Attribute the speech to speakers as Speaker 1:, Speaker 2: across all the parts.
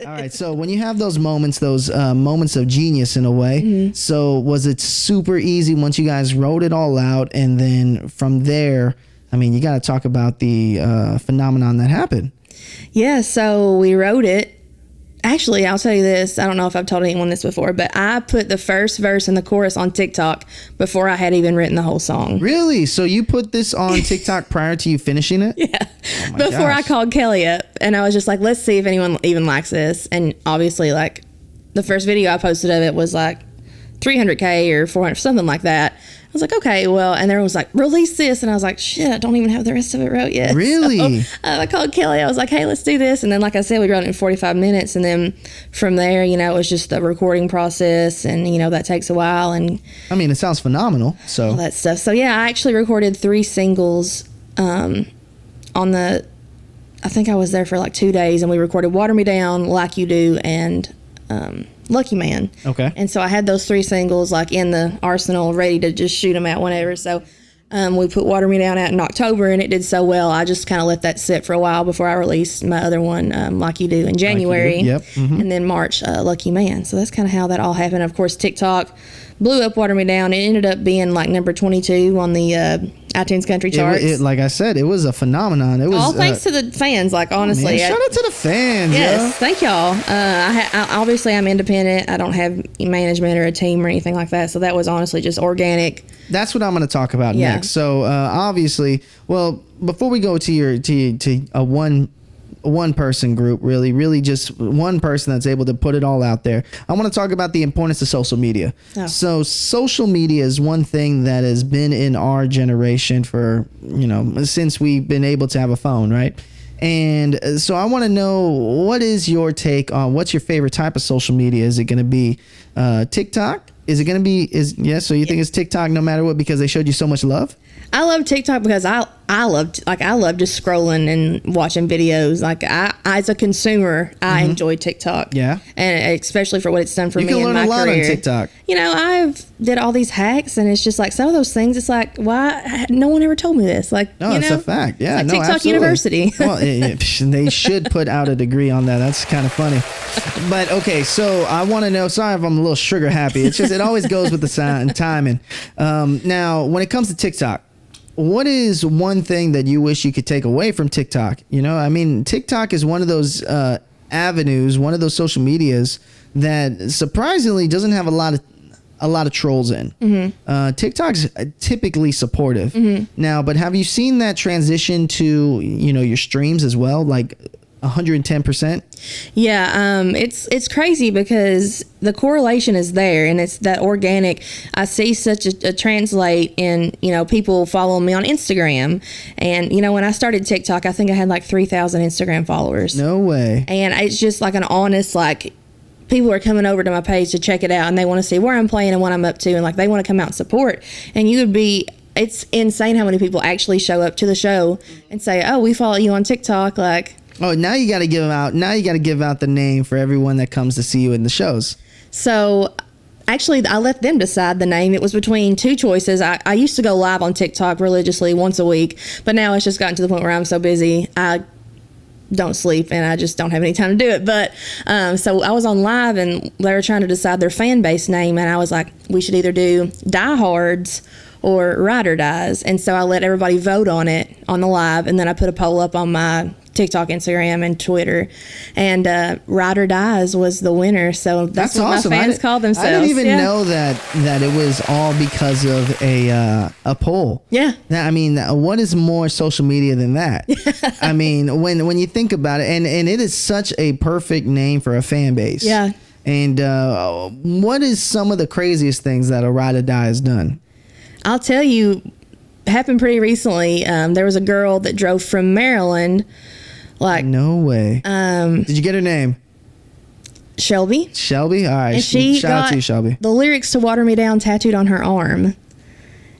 Speaker 1: All right. So when you have those moments of genius in a way, so was it super easy once you guys wrote it all out? And then from there, I mean, you got to talk about the phenomenon that happened.
Speaker 2: Yeah. So we wrote it. Actually, I'll tell you this. I don't know if I've told anyone this before, but I put the first verse and the chorus on TikTok before I had even written the whole song.
Speaker 1: Really? So you put this on TikTok prior to you finishing it?
Speaker 2: Yeah. Before I called Kelly up, and I was just like, let's see if anyone even likes this. And obviously, like, the first video I posted of it was like 300K or 400, something like that. I was like, okay, well, and there was like, release this. And I was like, shit, I don't even have the rest of it wrote yet.
Speaker 1: Really?
Speaker 2: So, I called Kelly. I was like, hey, let's do this. And then, like I said, we wrote it in 45 minutes. And then from there, you know, it was just the recording process. And, you know, that takes a while. And
Speaker 1: I mean, it sounds phenomenal. So
Speaker 2: all that stuff. So, yeah, I actually recorded 3 singles on the, I think I was there for like 2 days. And we recorded Water Me Down, Like You Do, and Lucky Man.
Speaker 1: Okay.
Speaker 2: And so I had those 3 singles like in the arsenal ready to just shoot them out whenever. So we put Water Me Down out in October, and it did so well. I just kind of let that sit for a while before I released my other one, Like You Do, in January.
Speaker 1: Like You Do. Yep.
Speaker 2: And then March, Lucky Man. So that's kind of how that all happened. Of course, TikTok blew up Water Me Down. It ended up being like number 22 on the iTunes country charts.
Speaker 1: Like I said, it was a phenomenon. It was
Speaker 2: all thanks to the fans. Like, honestly,
Speaker 1: shout out to the fans.
Speaker 2: Yes, thank y'all. Obviously, I'm independent. I don't have management or a team or anything like that. So that was honestly just organic.
Speaker 1: That's what I'm going to talk about next. So obviously, well, before we go to your to a one person group, really just one person that's able to put it all out there, I want to talk about the importance of social media. So social media is one thing that has been in our generation for, you know, since we've been able to have a phone, right? And so I want to know, what is your take on what's your favorite type of social media? Is it going to be TikTok? Is it going to be so you think it's TikTok no matter what because they showed you so much love?
Speaker 2: I love TikTok because I love just scrolling and watching videos. Like, I as a consumer, I enjoy TikTok.
Speaker 1: Yeah.
Speaker 2: And especially for what it's done for me in my career.
Speaker 1: You can learn a lot on TikTok.
Speaker 2: You know, I've did all these hacks, and it's just like some of those things, it's like, why? No one ever told me this. Like,
Speaker 1: no, it's a fact. Yeah,
Speaker 2: it's like TikTok
Speaker 1: absolutely.
Speaker 2: University.
Speaker 1: Well, they should put out a degree on that. That's kind of funny. But okay, so I want to know, sorry if I'm a little sugar happy. It's just, it always goes with the sound and timing. Now, when it comes to TikTok, what is one thing that you wish you could take away from TikTok? You know, I mean, TikTok is one of those avenues, one of those social medias that surprisingly doesn't have a lot of trolls in. TikTok's typically supportive. Now, but have you seen that transition to, you know, your streams as well? Like 110%?
Speaker 2: Yeah, it's crazy because the correlation is there, and it's that organic. I see such a translate in, you know, people following me on Instagram, and, you know, when I started TikTok, I think I had like 3,000 Instagram followers.
Speaker 1: No way.
Speaker 2: And it's just like an honest, like, people are coming over to my page to check it out, and they want to see where I'm playing and what I'm up to, and like they want to come out and support. And it's insane how many people actually show up to the show and say, oh, we follow you on TikTok. Like,
Speaker 1: oh, now you got to give out. Now you got to give out the name for everyone that comes to see you in the shows.
Speaker 2: So, actually, I let them decide the name. It was between 2 choices. I used to go live on TikTok religiously once a week, but now it's just gotten to the point where I'm so busy, I don't sleep and I just don't have any time to do it. But so I was on live, and they were trying to decide their fan base name, and I was like, we should either do Diehards or Ride or Dies. And so I let everybody vote on it on the live, and then I put a poll up on my TikTok, Instagram, and Twitter, and Ride or Dies was the winner. So that's what
Speaker 1: awesome.
Speaker 2: My fans call themselves.
Speaker 1: I didn't even know that it was all because of a poll.
Speaker 2: Yeah.
Speaker 1: Now, I mean, what is more social media than that? I mean, when you think about it, and it is such a perfect name for a fan base.
Speaker 2: Yeah.
Speaker 1: And what is some of the craziest things that a Ride or Die has done?
Speaker 2: I'll tell you, happened pretty recently. There was a girl that drove from Maryland. Like,
Speaker 1: no way. Did you get her name?
Speaker 2: Shelby.
Speaker 1: Shelby? All right.
Speaker 2: And she
Speaker 1: Shout out to you, Shelby.
Speaker 2: The lyrics to Water Me Down tattooed on her arm.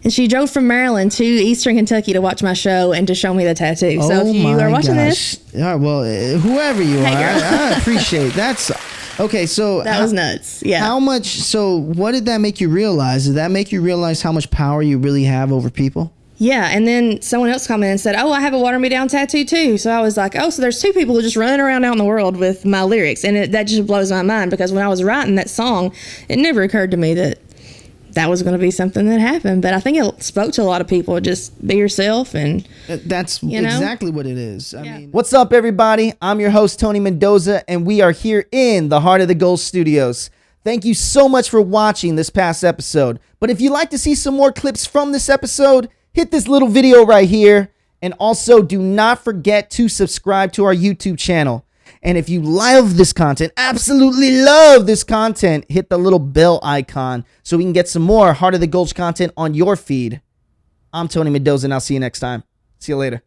Speaker 2: And she drove from Maryland to Eastern Kentucky to watch my show and to show me the tattoo. So if you are watching this.
Speaker 1: All right, well, whoever you are, I appreciate that's. Okay, so
Speaker 2: that was nuts. Yeah.
Speaker 1: How much? So what did that make you realize? Did that make you realize how much power you really have over people?
Speaker 2: Yeah, and then someone else commented and said, "Oh, I have a Water Me Down tattoo too." So I was like, "Oh, so there's two people just running around out in the world with my lyrics," and that just blows my mind because when I was writing that song, it never occurred to me that was going to be something that happened. But I think it spoke to a lot of people. Just be yourself, and
Speaker 1: that's exactly what it is. I mean,
Speaker 3: what's up, everybody? I'm your host, Tony Mendoza, and we are here in the heart of the Gulch Studios. Thank you so much for watching this past episode. But if you'd like to see some more clips from this episode, hit this little video right here. And also do not forget to subscribe to our YouTube channel. And if you love this content, absolutely love this content, hit the little bell icon so we can get some more Heart of the Gulch content on your feed. I'm Tony Mendoza, and I'll see you next time. See you later.